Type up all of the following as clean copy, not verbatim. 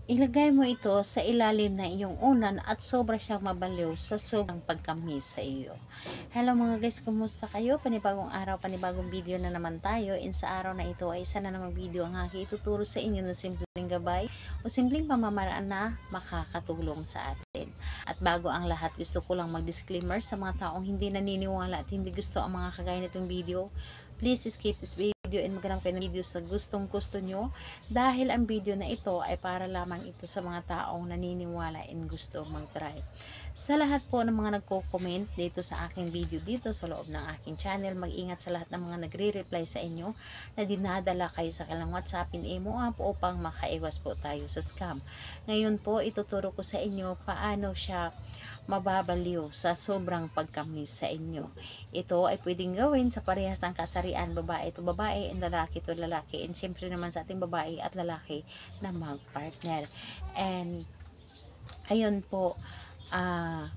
Ilagay mo ito sa ilalim na iyong unan at sobra siyang mabaliw sa sobrang pagkamis sa iyo. Hello mga guys, kumusta kayo? Panibagong araw, panibagong video na naman tayo. Sa araw na ito ay isa na namang video ang aking ituturo sa inyo na simpleng gabay o simpleng pamamaraan na makakatulong sa atin. At bago ang lahat, gusto ko lang mag-disclaimer sa mga taong hindi naniniwala at hindi gusto ang mga kagaya nitong video. Please skip this video and maghanap kayo ng video sa gustong gusto nyo, dahil ang video na ito ay para lamang ito sa mga taong naniniwala and gusto mag-try. Sa lahat po ng mga nagko-comment dito sa aking video dito sa loob ng aking channel, mag-ingat sa lahat ng mga nagre-reply sa inyo na dinadala kayo sa kanilang WhatsApp in imo app upang makaiwas po tayo sa scam. Ngayon po, ituturo ko sa inyo paano siya mababaliw sa sobrang pagkamis sa inyo. Ito ay pwedeng gawin sa parehas ng kasarian, babae to babae and lalaki to lalaki, and syempre naman sa ating babae at lalaki na mag-partner. And ayun po,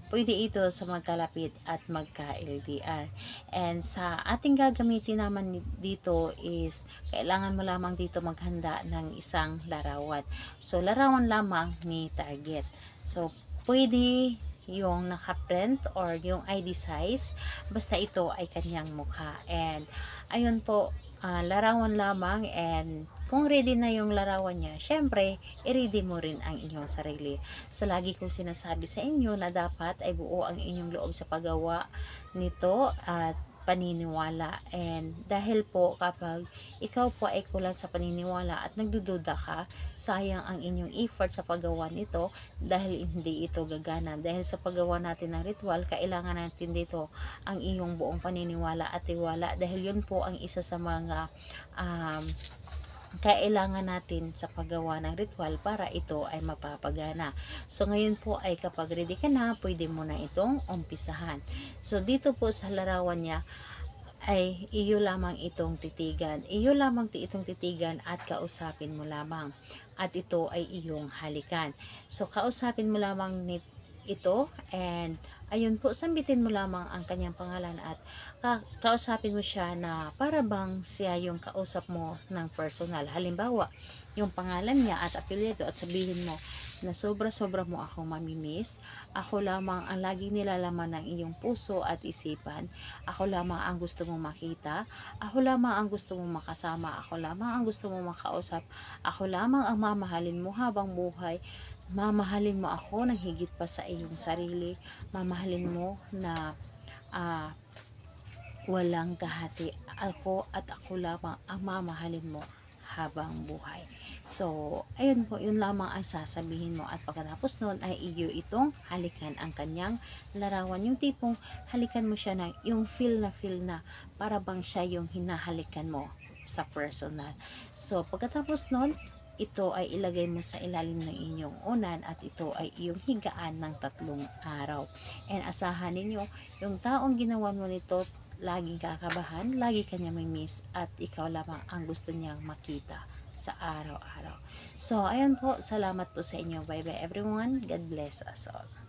pwede ito sa magkalapit at magka-LDR. And sa ating gagamitin naman dito is, kailangan mo lamang dito maghanda ng isang larawan. So, larawan lamang ni target. So, pwede yung naka-print or yung ID size, basta ito ay kanyang mukha. And ayun po, larawan lamang, and kung ready na yung larawan niya, syempre, i-ready mo rin ang inyong sarili. Sa lagi kong sinasabi sa inyo na dapat ay buo ang inyong loob sa paggawa nito at paniniwala. And dahil po kapag ikaw po ay kulang sa paniniwala at nagdududa ka, sayang ang inyong effort sa paggawa nito dahil hindi ito gagana. Dahil sa paggawa natin ng ritual, kailangan natin dito ang iyong buong paniniwala at tiwala, dahil yun po ang isa sa mga kailangan natin sa paggawa ng ritual para ito ay mapapagana. So ngayon po ay kapag ready ka na, pwede mo na itong umpisahan. So dito po sa larawan niya ay iyo lamang itong titigan. Iyo lamang itong titigan at kausapin mo lamang. At ito ay iyong halikan. So kausapin mo lamang ito, and ayun po, sambitin mo lamang ang kanyang pangalan at kausapin mo siya na para bang siya yung kausap mo ng personal. Halimbawa, yung pangalan niya at apelyido, at sabihin mo na sobra-sobra mo akong mamimiss. Ako lamang ang laging nilalaman ng iyong puso at isipan. Ako lamang ang gusto mong makita. Ako lamang ang gusto mong makasama. Ako lamang ang gusto mong makausap. Ako lamang ang mamahalin mo habang buhay. Mamahalin mo ako ng higit pa sa iyong sarili. Mamahalin mo na walang kahati. Ako at ako lamang ang mamahalin mo habang buhay. So, ayun po, yun lamang ang sasabihin mo, at pagkatapos nun ay iyo itong halikan ang kanyang larawan. Yung tipong halikan mo siya na yung feel na para bang siya yung hinahalikan mo sa personal. So, pagkatapos nun, ito ay ilagay mo sa ilalim ng inyong unan at ito ay iyong higaan ng 3 araw. And asahan ninyo, yung taong ginawa mo nito, laging kakabahan, lagi kanya may miss, at ikaw lamang ang gusto niyang makita sa araw-araw. So, ayan po, salamat po sa inyo. Bye bye everyone. God bless us all.